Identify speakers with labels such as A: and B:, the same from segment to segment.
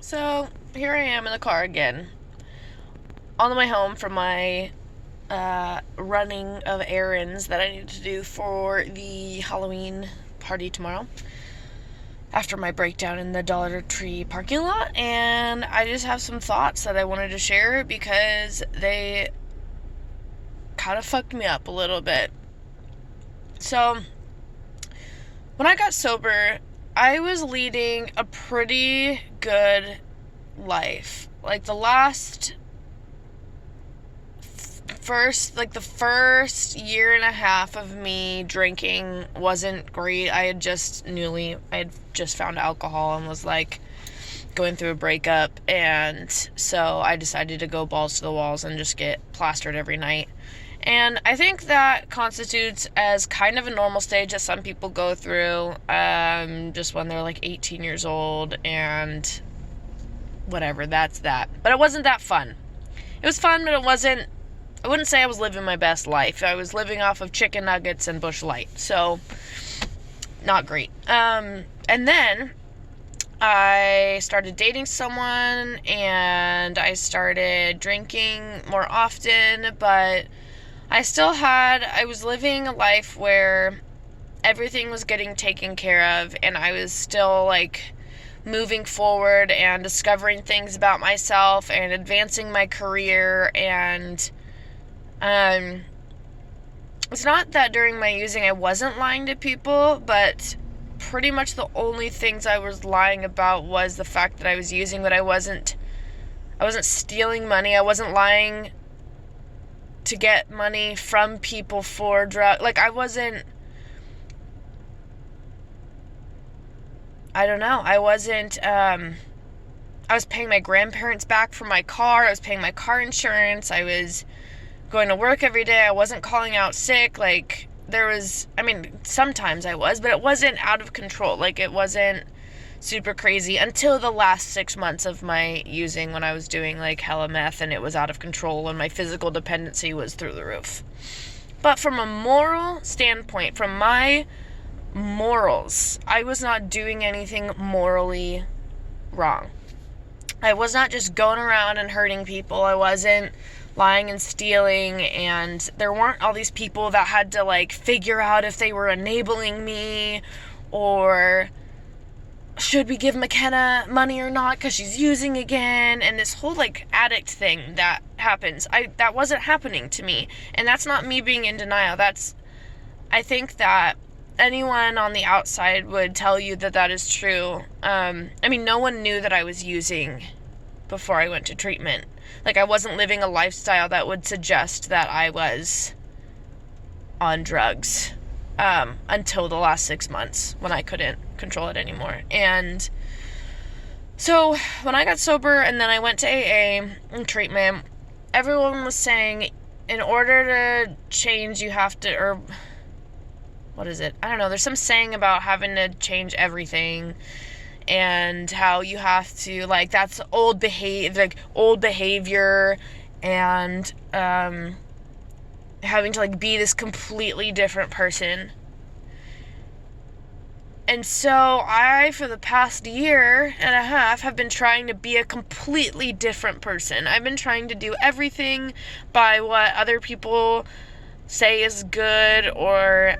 A: So here I am in the car again, on the way home from my running of errands that I need to do for the Halloween party tomorrow after my breakdown in the Dollar Tree parking lot. And I just have some thoughts that I wanted to share because they kind of fucked me up a little bit. So, when I got sober, I was leading a pretty good life. Like the first year and a half of me drinking wasn't great. I had just found alcohol and was like going through a breakup, and so I decided to go balls to the walls and just get plastered every night. And I think that constitutes as kind of a normal stage that some people go through, just when they're like 18 years old, and whatever, that's that. But it wasn't that fun. It was fun, but I wouldn't say I was living my best life. I was living off of chicken nuggets and Busch Light, so not great. And then I started dating someone, and I started drinking more often, but I was living a life where everything was getting taken care of, and I was still, like, moving forward and discovering things about myself and advancing my career. And it's not that during my using I wasn't lying to people, but pretty much the only things I was lying about was the fact that I was using, but I wasn't stealing money. I wasn't lying to get money from people for drugs. Like, I was paying my grandparents back for my car. I was paying my car insurance. I was going to work every day. I wasn't calling out sick. Like, sometimes I was, but it wasn't out of control. Like, it wasn't super crazy until the last 6 months of my using, when I was doing like hella meth and it was out of control and my physical dependency was through the roof. But from a moral standpoint, from my morals, I was not doing anything morally wrong. I was not just going around and hurting people. I wasn't lying and stealing, and there weren't all these people that had to like figure out if they were enabling me, or should we give McKenna money or not because she's using again, and this whole like addict thing that happens. That wasn't happening to me, and that's not me being in denial. I think that anyone on the outside would tell you that that is true. No one knew that I was using before I went to treatment. Like, I wasn't living a lifestyle that would suggest that I was on drugs until the last 6 months when I couldn't control it anymore. And so when I got sober and then I went to AA and treatment, everyone was saying in order to change you have to, or what is it? I don't know. There's some saying about having to change everything, and how you have to, like, that's old behavior, and having to like be this completely different person. And so I, for the past year and a half, have been trying to be a completely different person. I've been trying to do everything by what other people say is good, or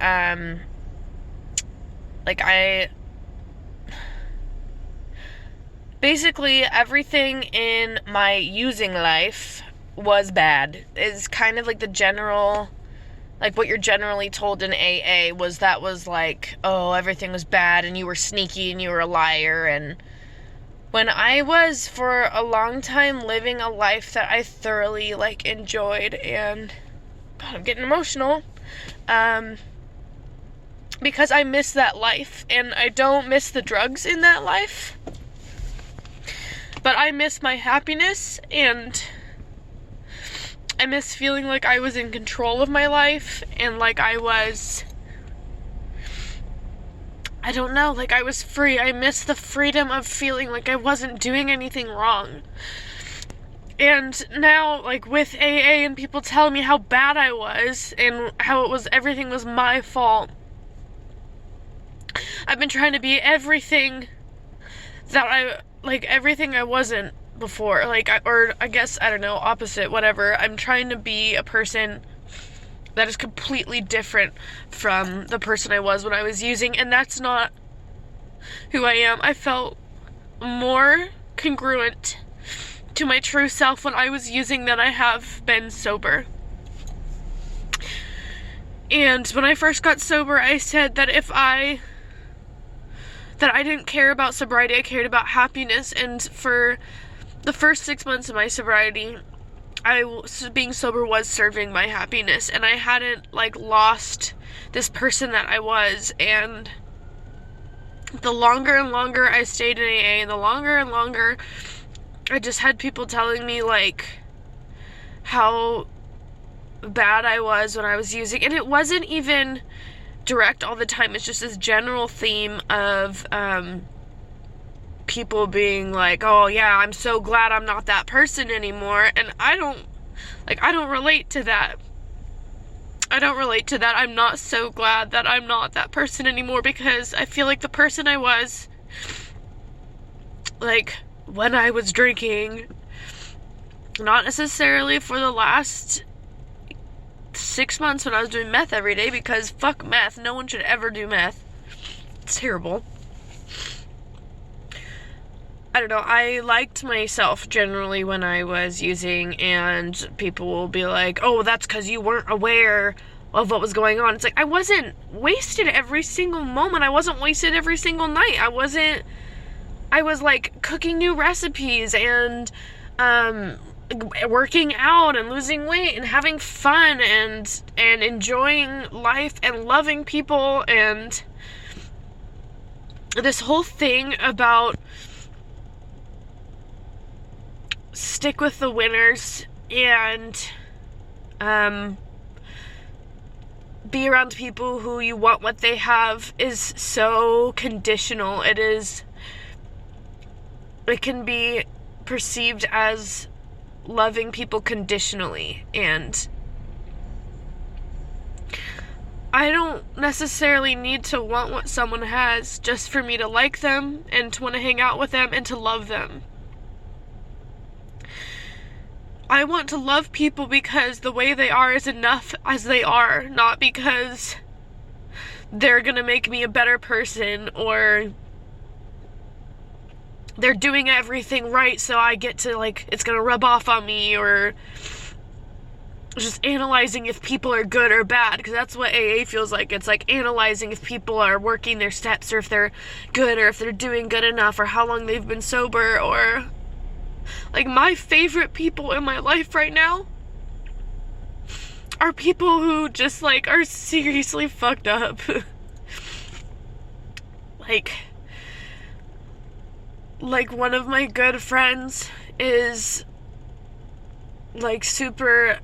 A: basically everything in my using life was bad. Is kind of like the general, like what you're generally told in AA was like, oh, everything was bad and you were sneaky and you were a liar. And when I was for a long time living a life that I thoroughly like enjoyed, and God, I'm getting emotional, because I miss that life, and I don't miss the drugs in that life, but I miss my happiness, and I miss feeling like I was in control of my life, and like I was free. I miss the freedom of feeling like I wasn't doing anything wrong. And now, like, with AA and people telling me how bad I was and how everything was my fault, I've been trying to be everything that like everything I wasn't before. Like, or I guess, I don't know, opposite, whatever. I'm trying to be a person that is completely different from the person I was when I was using, and that's not who I am. I felt more congruent to my true self when I was using than I have been sober. And when I first got sober, I said that I didn't care about sobriety, I cared about happiness. And for the first 6 months of my sobriety, being sober was serving my happiness, and I hadn't like lost this person that I was. And the longer and longer I stayed in AA, and the longer and longer I just had people telling me like how bad I was when I was using, and it wasn't even direct all the time. It's just this general theme of people being like, oh yeah, I'm so glad I'm not that person anymore. And I don't relate to that. I'm not so glad that I'm not that person anymore, because I feel like the person I was, like, when I was drinking, not necessarily for the last 6 months when I was doing meth every day, because fuck meth, no one should ever do meth. It's terrible. I don't know, I liked myself generally when I was using, and people will be like, oh, that's because you weren't aware of what was going on. It's like, I wasn't wasted every single moment. I wasn't wasted every single night. I was like cooking new recipes and working out and losing weight and having fun and enjoying life and loving people. And this whole thing about stick with the winners and be around people who you want what they have is so conditional. It can be perceived as loving people conditionally, and I don't necessarily need to want what someone has just for me to like them and to want to hang out with them and to love them. I want to love people because the way they are is enough as they are, not because they're gonna make me a better person or they're doing everything right so I get to, like, it's gonna rub off on me, or just analyzing if people are good or bad, because that's what AA feels like. It's like analyzing if people are working their steps, or if they're good, or if they're doing good enough, or how long they've been sober. Or like, my favorite people in my life right now are people who just like are seriously fucked up. like one of my good friends is like super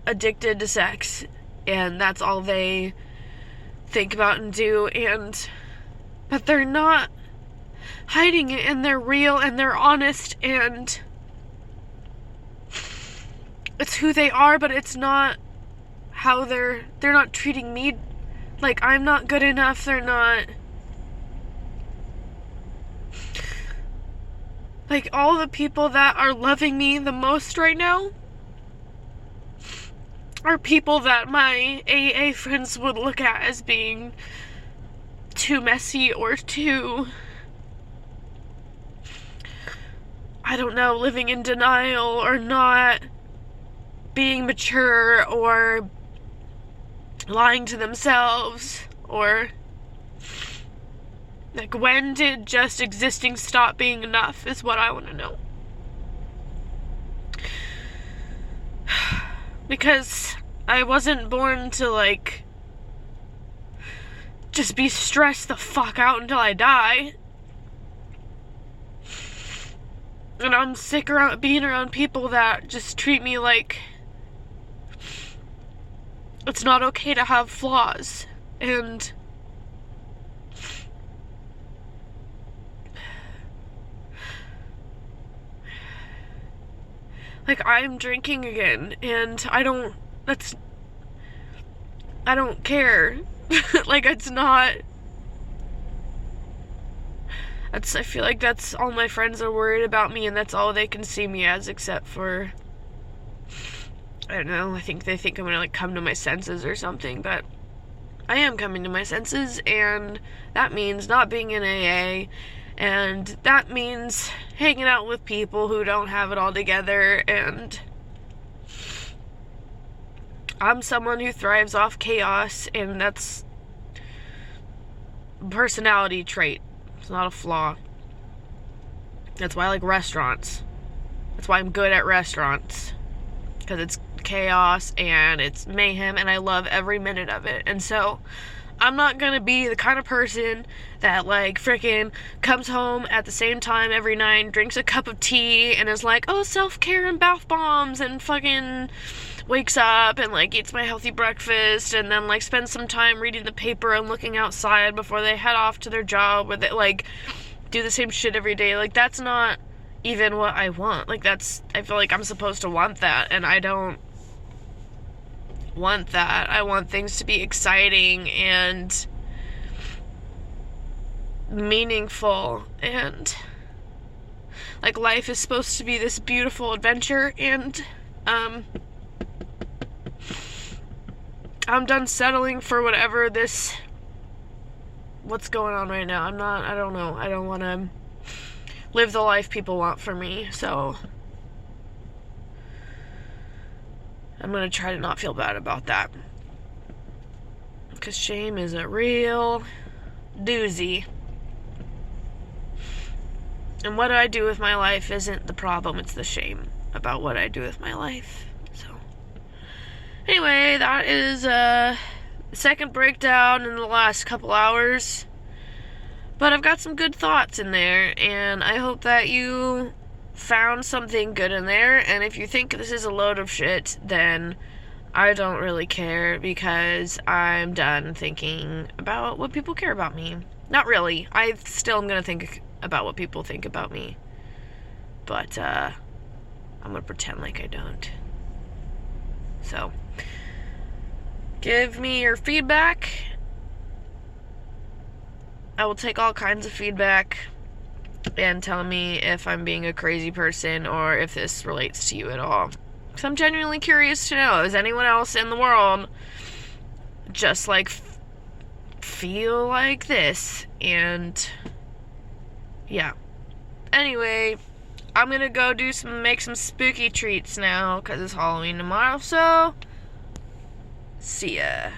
A: addicted to sex, and that's all they think about and do, but they're not hiding it, and they're real, and they're honest, and it's who they are, but it's not how they're not treating me like I'm not good enough. They're not, like, all the people that are loving me the most right now are people that my AA friends would look at as being too messy or too, I don't know, living in denial or not being mature or lying to themselves, or like, when did just existing stop being enough is what I want to know. Because I wasn't born to, like, just be stressed the fuck out until I die. And I'm sick around being around people that just treat me like it's not okay to have flaws. And like, I'm drinking again, and I don't care. Like, it's not, I feel like that's all my friends are worried about me, and that's all they can see me as, except for, I don't know, I think they think I'm gonna, like, come to my senses or something, but I am coming to my senses, and that means not being in AA, and that means hanging out with people who don't have it all together, and I'm someone who thrives off chaos, and that's a personality trait. It's not a flaw. That's why I like restaurants. That's why I'm good at restaurants. Because it's chaos and it's mayhem, and I love every minute of it. And so I'm not gonna be the kind of person that, like, freaking comes home at the same time every night, drinks a cup of tea, and is like, oh, self-care and bath bombs, and fucking wakes up and, like, eats my healthy breakfast, and then, like, spends some time reading the paper and looking outside before they head off to their job, where they, like, do the same shit every day. Like, that's not even what I want. Like, I feel like I'm supposed to want that, and I don't want that. I want things to be exciting and meaningful, and, like, life is supposed to be this beautiful adventure, and I'm done settling for what's going on right now. I don't know. I don't want to live the life people want for me, so I'm going to try to not feel bad about that. Because shame is a real doozy. And what I do with my life isn't the problem, it's the shame about what I do with my life. So, anyway, that is a second breakdown in the last couple hours. But I've got some good thoughts in there, and I hope that you found something good in there. And if you think this is a load of shit, then I don't really care, because I'm done thinking about what people care about me. Not really. I still am going to think about what people think about me. But, I'm going to pretend like I don't. So, give me your feedback. I will take all kinds of feedback, and tell me if I'm being a crazy person or if this relates to you at all. Because I'm genuinely curious to know, is anyone else in the world just, like, feel like this? And yeah. Anyway, I'm gonna go make some spooky treats now, because it's Halloween tomorrow, so see ya.